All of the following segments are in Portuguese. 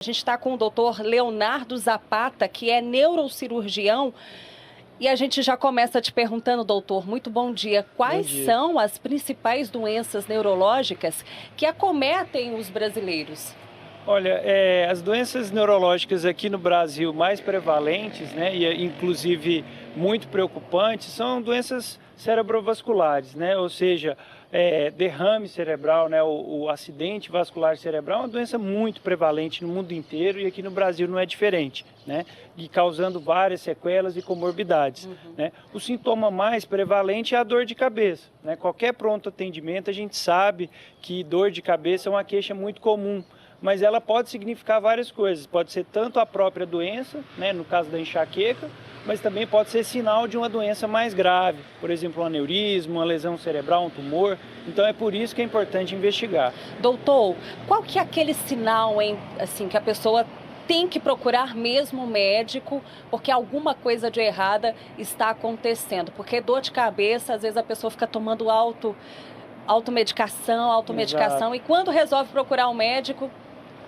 A gente está com o doutor Leonardo Zapata, que é neurocirurgião, e a gente já começa te perguntando, doutor, muito bom dia. Quais são as principais doenças neurológicas que acometem os brasileiros? Olha, as doenças neurológicas aqui no Brasil mais prevalentes, né, e inclusive muito preocupantes, são doenças cerebrovasculares, né, ou seja, derrame cerebral, né, o acidente vascular cerebral é uma doença muito prevalente no mundo inteiro e aqui no Brasil não é diferente, né, e causando várias sequelas e comorbidades. Né. O sintoma mais prevalente é a dor de cabeça, né, qualquer pronto atendimento a gente sabe que dor de cabeça é uma queixa muito comum, mas ela pode significar várias coisas. Pode ser tanto a própria doença, né, no caso da enxaqueca, mas também pode ser sinal de uma doença mais grave, por exemplo, um aneurisma, uma lesão cerebral, um tumor. Então é por isso que é importante investigar. Doutor, qual que é aquele sinal, hein, assim, que a pessoa tem que procurar mesmo o médico, porque alguma coisa de errada está acontecendo? Porque dor de cabeça, às vezes a pessoa fica tomando automedicação, Exato. e quando resolve procurar um médico,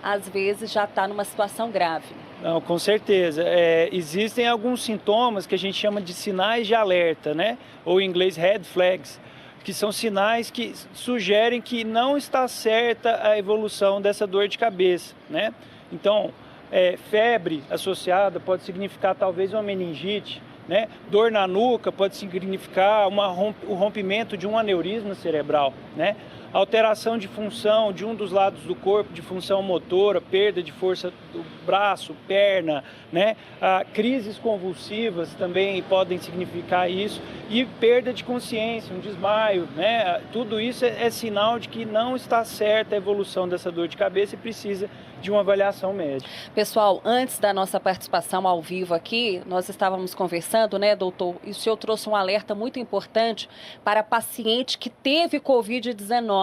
às vezes já está numa situação grave. Não, com certeza. Existem alguns sintomas que a gente chama de sinais de alerta, né? Ou em inglês red flags, que são sinais que sugerem que não está certa a evolução dessa dor de cabeça, né? Então, febre associada pode significar talvez uma meningite, né? Dor na nuca pode significar o rompimento de um aneurisma cerebral, né? Alteração de função de um dos lados do corpo, de função motora, perda de força do braço, perna, né? Crises convulsivas também podem significar isso e perda de consciência, um desmaio, né? Tudo isso é sinal de que não está certa a evolução dessa dor de cabeça e precisa de uma avaliação médica. Pessoal, antes da nossa participação ao vivo aqui, nós estávamos conversando, né, doutor, e o senhor trouxe um alerta muito importante para paciente que teve Covid-19.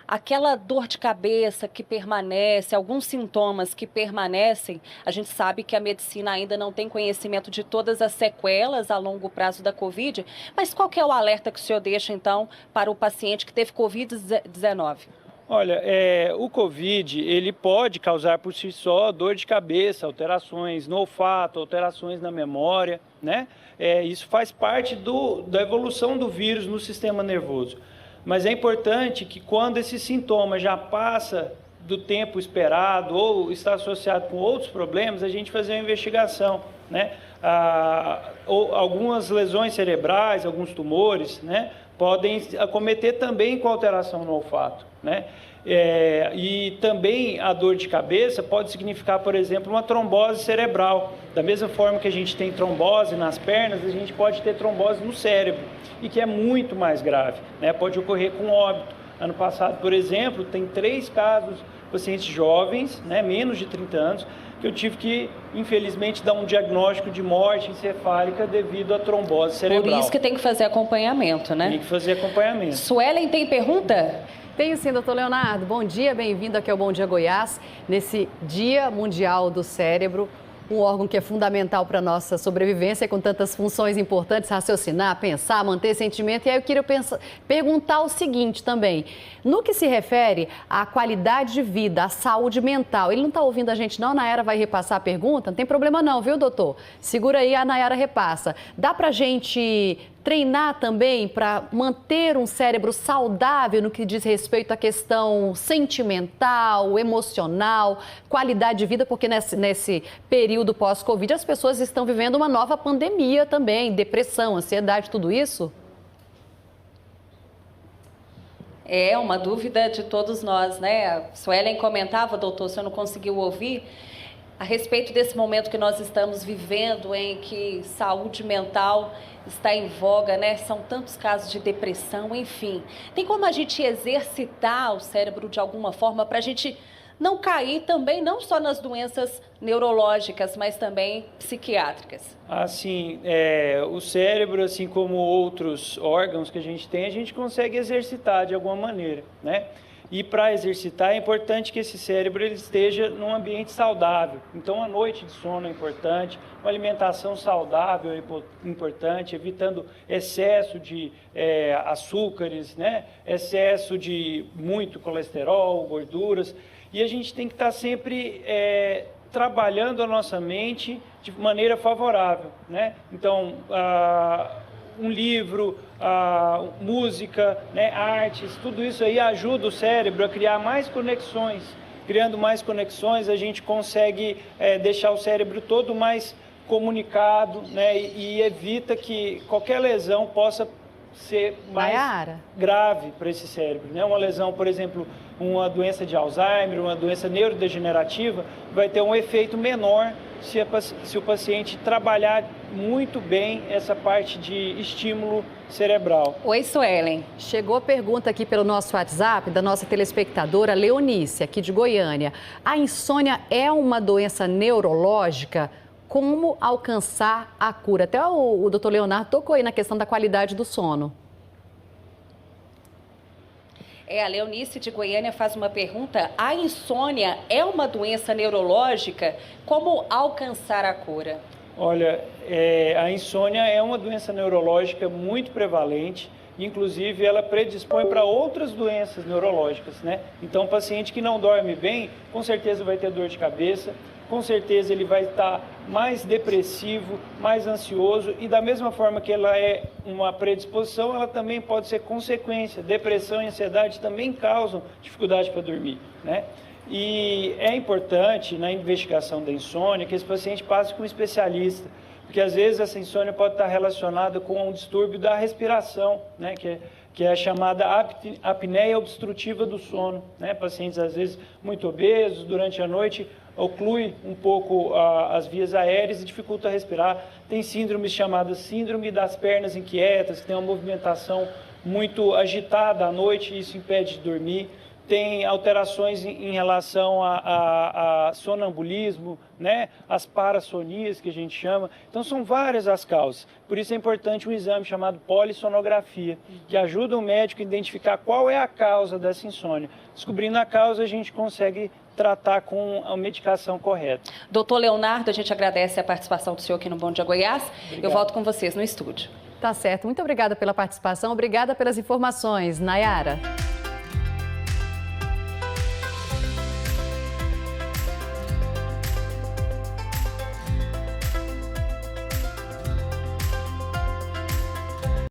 Aquela dor de cabeça que permanece, alguns sintomas que permanecem, a gente sabe que a medicina ainda não tem conhecimento de todas as sequelas a longo prazo da Covid, mas qual que é o alerta que o senhor deixa, então, para o paciente que teve Covid-19? Olha, o Covid, ele pode causar por si só dor de cabeça, alterações no olfato, alterações na memória, né? Isso faz parte da evolução do vírus no sistema nervoso. Mas é importante que quando esse sintoma já passa do tempo esperado ou está associado com outros problemas, a gente fazer uma investigação, né? Ou algumas lesões cerebrais, alguns tumores, né? Podem acometer também com alteração no olfato, né? E também a dor de cabeça pode significar, por exemplo, uma trombose cerebral. Da mesma forma que a gente tem trombose nas pernas, a gente pode ter trombose no cérebro, e que é muito mais grave, né? Pode ocorrer com óbito. Ano passado, por exemplo, tem 3 casos, pacientes jovens, né, menos de 30 anos, que eu tive que, infelizmente, dar um diagnóstico de morte encefálica devido à trombose cerebral. Por isso que tem que fazer acompanhamento, né? Tem que fazer acompanhamento. Suelen, tem pergunta? Tenho sim, doutor Leonardo. Bom dia, bem-vindo aqui ao Bom Dia Goiás, nesse Dia Mundial do Cérebro, um órgão que é fundamental para a nossa sobrevivência, com tantas funções importantes, raciocinar, pensar, manter sentimento. E aí eu queria perguntar o seguinte também, no que se refere à qualidade de vida, à saúde mental, ele não está ouvindo a gente não? A Nayara vai repassar a pergunta? Não tem problema não, viu, doutor? Segura aí, a Nayara repassa. Dá para a gente treinar também para manter um cérebro saudável no que diz respeito à questão sentimental, emocional, qualidade de vida, porque nesse período pós-Covid as pessoas estão vivendo uma nova pandemia também, depressão, ansiedade, tudo isso? É uma dúvida de todos nós, né? A Suelen comentava, doutor, se eu não conseguiu ouvir, a respeito desse momento que nós estamos vivendo, em que saúde mental está em voga, né? São tantos casos de depressão, enfim. Tem como a gente exercitar o cérebro de alguma forma para a gente não cair também, não só nas doenças neurológicas, mas também psiquiátricas? Assim, o cérebro, assim como outros órgãos que a gente consegue exercitar de alguma maneira, né? E para exercitar é importante que esse cérebro ele esteja num ambiente saudável. Então a noite de sono é importante, uma alimentação saudável é importante, evitando excesso de açúcares, né? Excesso de muito colesterol, gorduras. E a gente tem que estar sempre trabalhando a nossa mente de maneira favorável, né? Então, um livro, música, né, artes, tudo isso aí ajuda o cérebro a criar mais conexões. Criando mais conexões, a gente consegue deixar o cérebro todo mais comunicado, né, e evita que qualquer lesão possa ser mais grave para esse cérebro, né? Uma lesão, por exemplo, uma doença de Alzheimer, uma doença neurodegenerativa, vai ter um efeito menor se o paciente trabalhar muito bem essa parte de estímulo cerebral. Oi, Suelen. Chegou a pergunta aqui pelo nosso WhatsApp da nossa telespectadora Leonice, aqui de Goiânia. A insônia é uma doença neurológica? Como alcançar a cura? Até o doutor Leonardo tocou aí na questão da qualidade do sono. A Leonice de Goiânia faz uma pergunta. A insônia é uma doença neurológica? Como alcançar a cura? Olha, a insônia é uma doença neurológica muito prevalente. Inclusive, ela predispõe para outras doenças neurológicas, né? Então, o paciente que não dorme bem, com certeza vai ter dor de cabeça, com certeza ele vai estar mais depressivo, mais ansioso, e da mesma forma que ela é uma predisposição, ela também pode ser consequência. Depressão e ansiedade também causam dificuldade para dormir, né? E é importante, na investigação da insônia, que esse paciente passe com um especialista, porque às vezes essa insônia pode estar relacionada com um distúrbio da respiração, né, que é a chamada apneia obstrutiva do sono, né? Pacientes às vezes muito obesos, durante a noite oclui um pouco as vias aéreas e dificulta a respirar. Tem síndromes chamadas síndrome das pernas inquietas, que tem uma movimentação muito agitada à noite e isso impede de dormir. Tem alterações em relação a sonambulismo, né? As parassonias, que a gente chama. Então, são várias as causas. Por isso é importante um exame chamado polissonografia, que ajuda o médico a identificar qual é a causa dessa insônia. Descobrindo a causa, a gente consegue tratar com a medicação correta. Doutor Leonardo, a gente agradece a participação do senhor aqui no Bom Dia Goiás. Obrigado. Eu volto com vocês no estúdio. Tá certo. Muito obrigada pela participação. Obrigada pelas informações, Nayara.